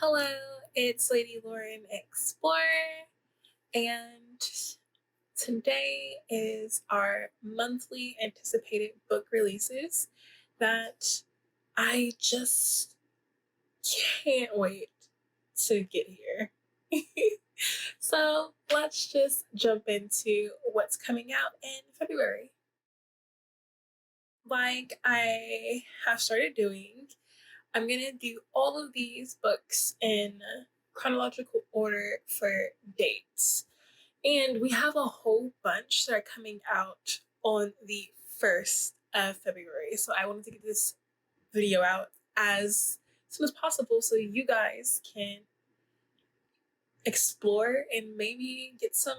Hello, it's Lady Lauren Explorer, and today is our monthly anticipated book releases that I just can't wait to get here. So let's just jump into what's coming out in February. Like I have started doing, I'm gonna do all of these books in chronological order for dates. And we have a whole bunch that are coming out on the 1st of February. So I wanted to get this video out as soon as possible so you guys can explore and maybe get some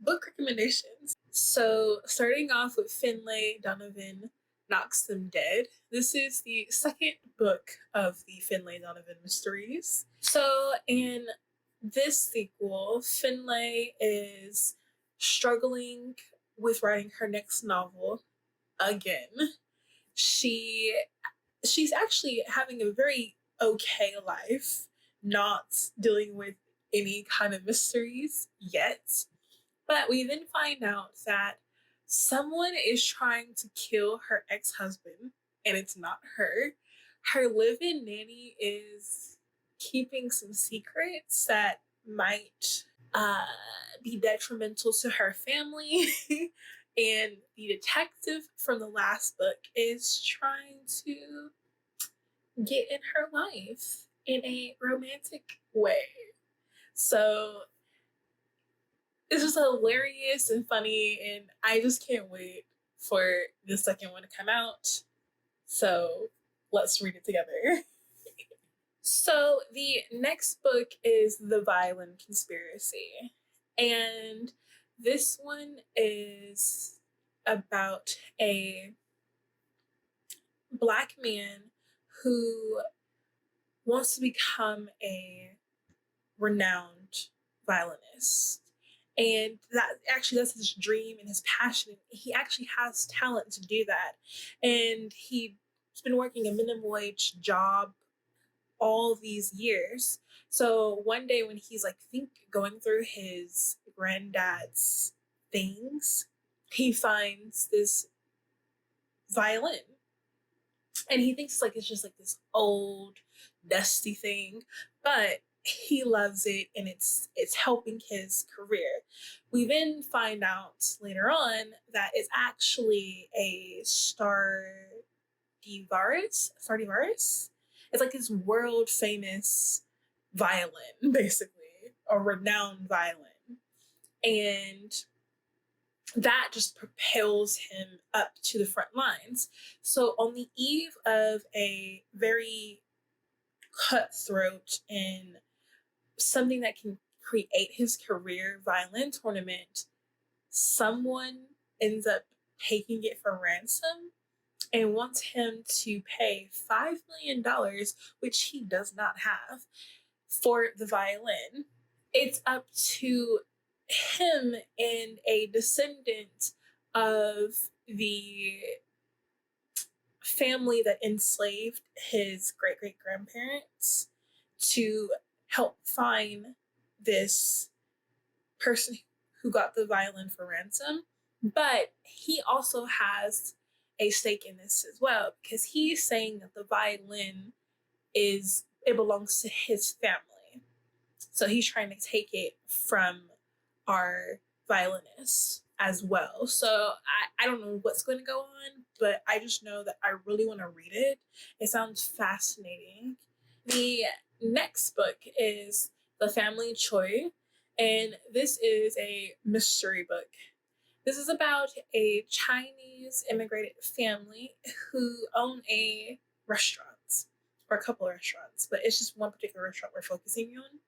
book recommendations. So starting off with Finlay, Donovan Knocks Them Dead. This is the second book of the Finlay Donovan mysteries. So in this sequel, Finlay is struggling with writing her next novel again. She's actually having a very okay life, not dealing with any kind of mysteries yet. But we then find out that someone is trying to kill her ex-husband, and it's not her. Her live-in nanny is keeping some secrets that might be detrimental to her family. And the detective from the last book is trying to get in her life in a romantic way. So it's just hilarious and funny, and I just can't wait for the second one to come out. So let's read it together. So the next book is The Violin Conspiracy, and this one is about a Black man who wants to become a renowned violinist. And that's his dream and his passion. He actually has talent to do that. And he's been working a minimum wage job all these years. So one day when he's going through his granddad's things, he finds this violin. And he thinks it's just this old, dusty thing. But he loves it, and it's helping his career. We then find out later on that it's actually a Stradivarius. It's this world famous violin, basically, a renowned violin, and that just propels him up to the front lines. So on the eve of a very cutthroat and something that can create his career violin tournament, someone ends up taking it for ransom and wants him to pay $5 million, which he does not have, for the violin. It's up to him and a descendant of the family that enslaved his great-great-grandparents to help find this person who got the violin for ransom. But he also has a stake in this as well, because he's saying that the violin belongs to his family. So he's trying to take it from our violinist as well. So I don't know what's going to go on, but I just know that I really want to read it. It sounds fascinating. The next book is The Family Choi, and this is a mystery book. This is about a Chinese immigrated family who own a restaurant, or a couple of restaurants, but it's just one particular restaurant we're focusing on.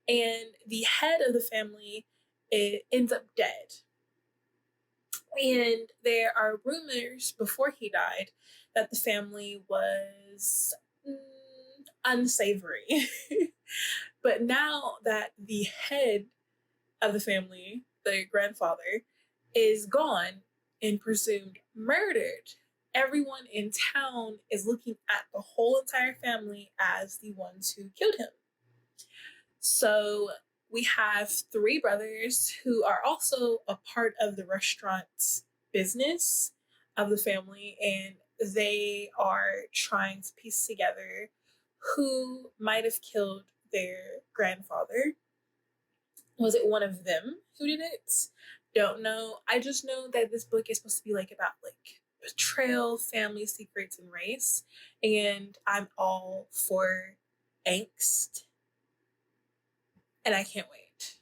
And the head of the family ends up dead. And there are rumors before he died that the family was unsavory. But now that the head of the family, the grandfather, is gone and presumed murdered, everyone in town is looking at the whole entire family as the ones who killed him. So we have three brothers who are also a part of the restaurant business of the family, and they are trying to piece together who might have killed their grandfather. Was it one of them who did it? Don't know. I just know that this book is supposed to be like about like betrayal, family secrets, and race. And I'm all for angst. And I can't wait.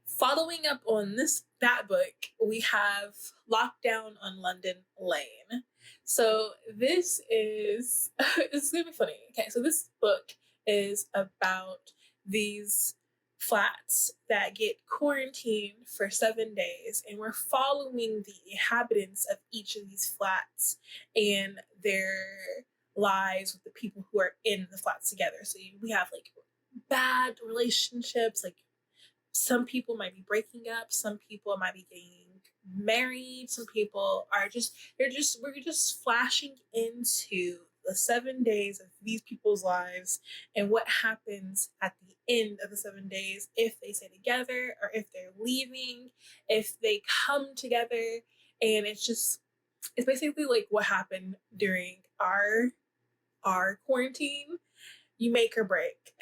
Following up on that book, we have Lockdown on London Lane. So this is it's gonna be funny. Okay, so this book is about these flats that get quarantined for 7 days, and we're following the inhabitants of each of these flats and their lives with the people who are in the flats together. So we have like bad relationships, like some people might be breaking up, some people might be getting married, some people are we're just flashing into the 7 days of these people's lives and what happens at the end of the 7 days, if they stay together or if they're leaving, if they come together. And it's basically like what happened during our quarantine. You make or break.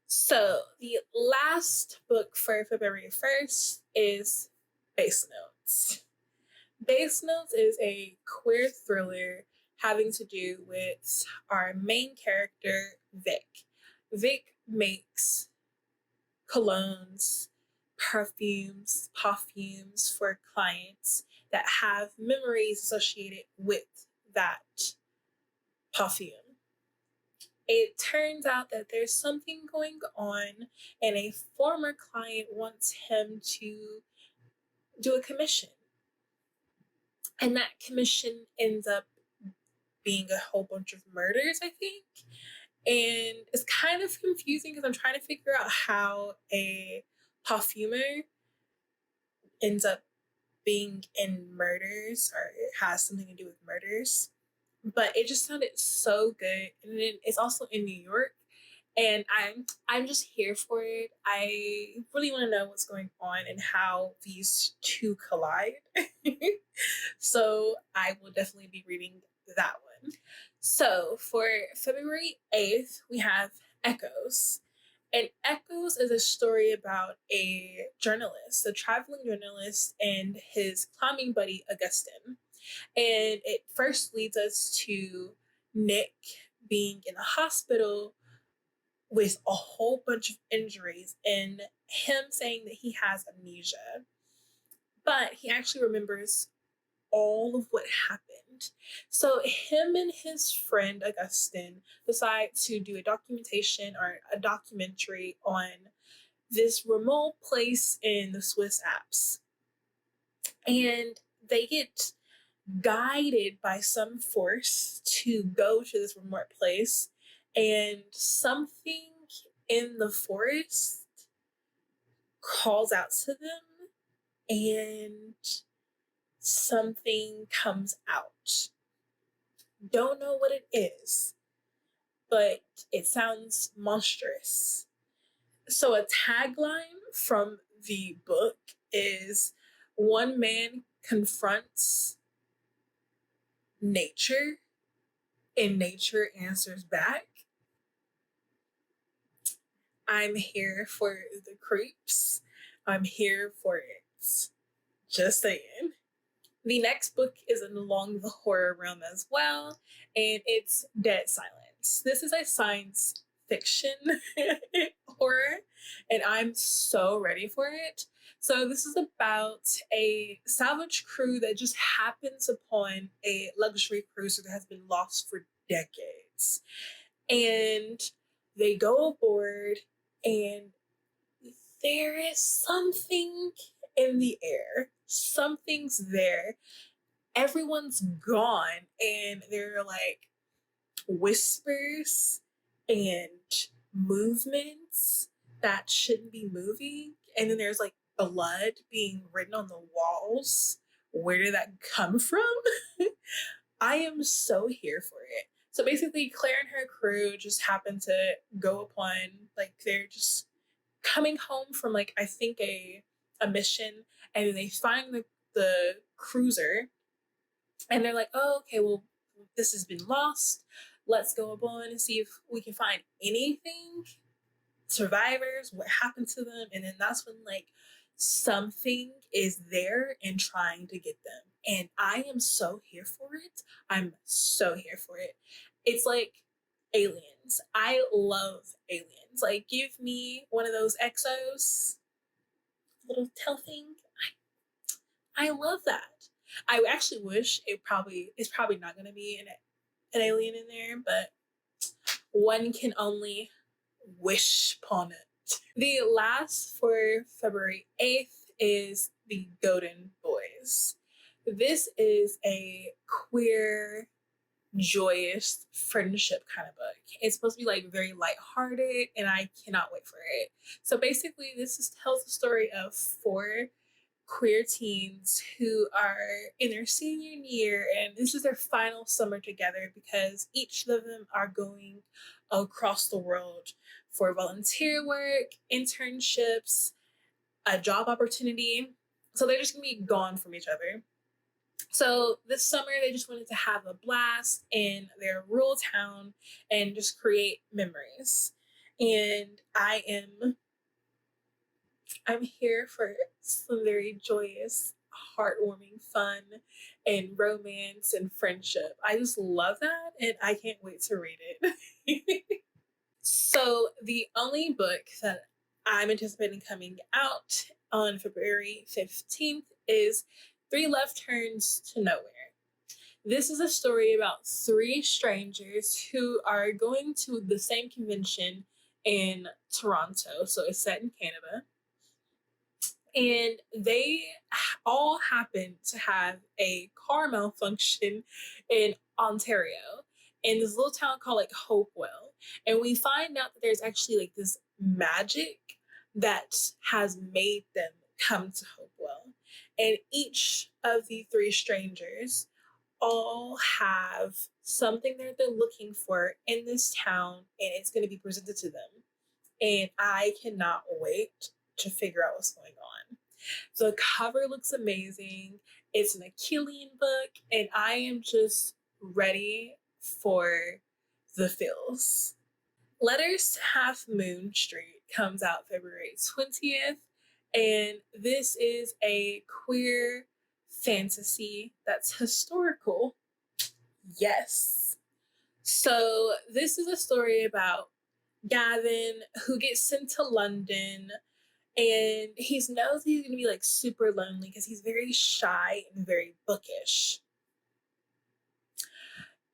So the last book for February 1st is Base Notes. Base Notes is a queer thriller having to do with our main character, Vic. Vic makes colognes, perfumes for clients that have memories associated with that perfume. It turns out that there's something going on, and a former client wants him to do a commission. And that commission ends up being a whole bunch of murders, I think. And it's kind of confusing because I'm trying to figure out how a perfumer ends up being in murders or it has something to do with murders. But it just sounded so good. And it's also in New York. And I'm just here for it. I really want to know what's going on and how these two collide. So I will definitely be reading that one. So for February 8th, we have Echoes. And Echoes is a story about a journalist, a traveling journalist, and his climbing buddy, Augustine. And it first leads us to Nick being in a hospital with a whole bunch of injuries and him saying that he has amnesia. But he actually remembers all of what happened. So him and his friend Augustine decide to do a documentation or a documentary on this remote place in the Swiss Alps. And they get guided by some force to go to this remote place, and something in the forest calls out to them and something comes out. Don't know what it is, but it sounds monstrous. So a tagline from the book is, one man confronts nature and nature answers back. I'm here for the creeps. I'm here for it. Just saying. The next book is along the horror realm as well, and it's Dead Silence. This is a science fiction horror, and I'm so ready for it. So this is about a salvage crew that just happens upon a luxury cruiser that has been lost for decades. And they go aboard, and there is something in the air. Something's there. Everyone's gone, and there are like whispers and movements that shouldn't be moving. And then there's like blood being written on the walls. Where did that come from? I am so here for it. So basically, Claire and her crew just happen to go upon, like, they're just coming home from, like, I think a mission, and they find the cruiser, and they're like, oh, okay, well, this has been lost. Let's go upon and see if we can find anything, survivors, what happened to them. And then that's when, like, something is there and trying to get them. And I am so here for it. I'm so here for it. It's like aliens. I love aliens. Like, give me one of those exos, little tail thing. I love that. I actually wish it's probably not going to be an alien in there, but one can only wish upon it. The last for February 8th is The Golden Boys. This is a queer, joyous friendship kind of book. It's supposed to be like very lighthearted, and I cannot wait for it. So basically, tells the story of four queer teens who are in their senior year, and this is their final summer together because each of them are going across the world for volunteer work, internships, a job opportunity. So they're just gonna be gone from each other. So this summer they just wanted to have a blast in their rural town and just create memories. And I'm here for some very joyous, heartwarming fun and romance and friendship. I just love that, and I can't wait to read it. So the only book that I'm anticipating coming out on February 15th is Three Left Turns to Nowhere. This is a story about three strangers who are going to the same convention in Toronto. So it's set in Canada. And they all happen to have a car malfunction in Ontario, in this little town called like Hopewell. And we find out that there's actually like this magic that has made them come to Hopewell. And each of the three strangers all have something that they're looking for in this town, and it's going to be presented to them. And I cannot wait to figure out what's going on. The cover looks amazing. It's an Achillean book, and I am just ready for the feels. Letters to Half Moon Street comes out February 20th, and this is a queer fantasy that's historical. Yes. So this is a story about Gavin, who gets sent to London, and he knows he's going to be like super lonely because he's very shy and very bookish.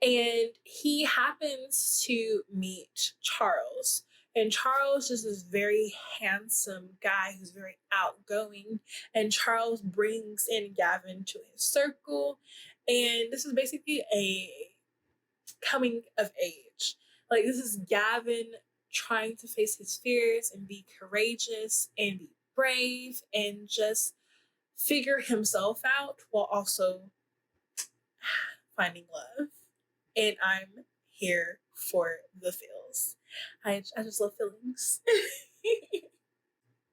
And he happens to meet Charles. And Charles is this very handsome guy who's very outgoing. And Charles brings in Gavin to his circle. And this is basically a coming of age. Like, this is Gavin trying to face his fears and be courageous and be brave and just figure himself out while also finding love. And I'm here for the feels. I just love feelings.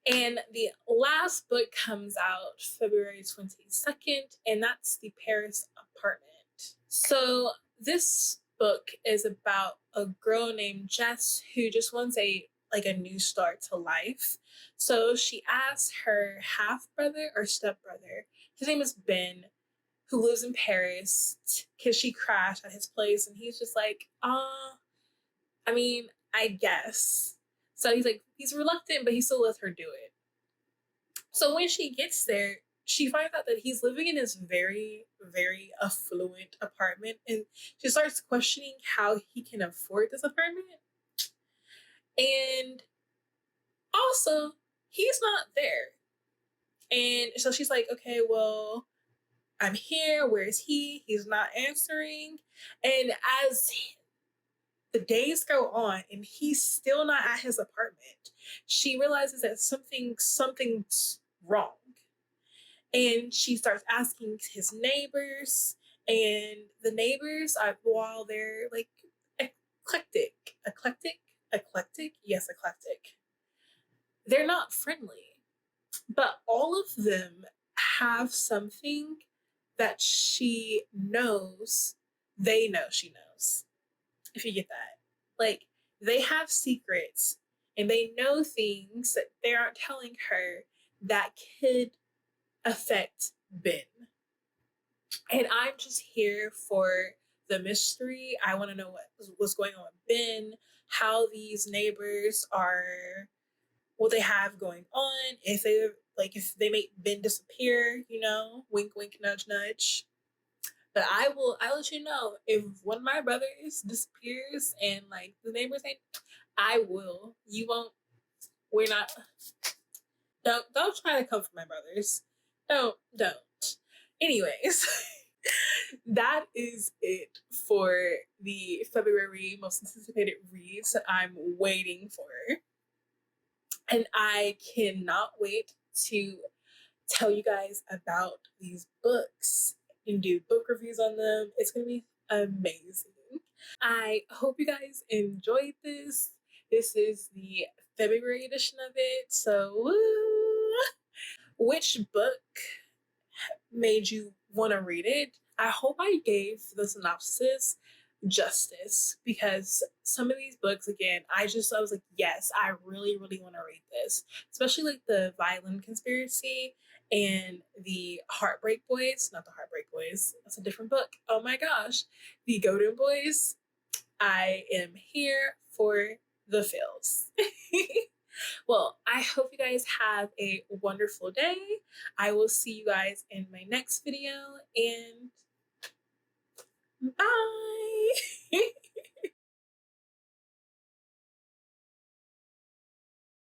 And the last book comes out February 22nd, and that's The Paris Apartment. So this book is about a girl named Jess who just wants a new start to life. So she asks her half brother or step brother, his name is Ben, who lives in Paris, because she crashed at his place, and he's just like, I guess. So he's reluctant, but he still lets her do it. So when she gets there, she finds out that he's living in this very, very affluent apartment, and she starts questioning how he can afford this apartment. And also, he's not there. And so she's like, okay, well, I'm here. Where is he? He's not answering. And as the days go on and he's still not at his apartment, she realizes that something's wrong. And she starts asking his neighbors, and the neighbors, while they're like eclectic, yes, eclectic. They're not friendly, but all of them have something that she knows they know she knows, if you get that. Like, they have secrets and they know things that they aren't telling her that could affect Ben. And I'm just here for the mystery. I want to know what's going on with Ben, how these neighbors are, what they have going on, if they make Ben disappear, wink wink nudge nudge. But I'll let you know if one of my brothers disappears and like the neighbors ain't, I will. You won't. We're not. Don't try to come for my brothers. Don't. Anyways, that is it for the February most anticipated reads that I'm waiting for. And I cannot wait to tell you guys about these books and do book reviews on them. It's going to be amazing. I hope you guys enjoyed this. This is the February edition of it. So, woo! Which book made you want to read it? I hope I gave the synopsis justice, because some of these books, again, I was like, yes, I really, really want to read this, especially like the Violin Conspiracy and the Heartbreak Boys. Not the Heartbreak Boys, that's a different book. Oh my gosh, the Golden Boys. I am here for the feels. Well, I hope you guys have a wonderful day. I will see you guys in my next video, and bye.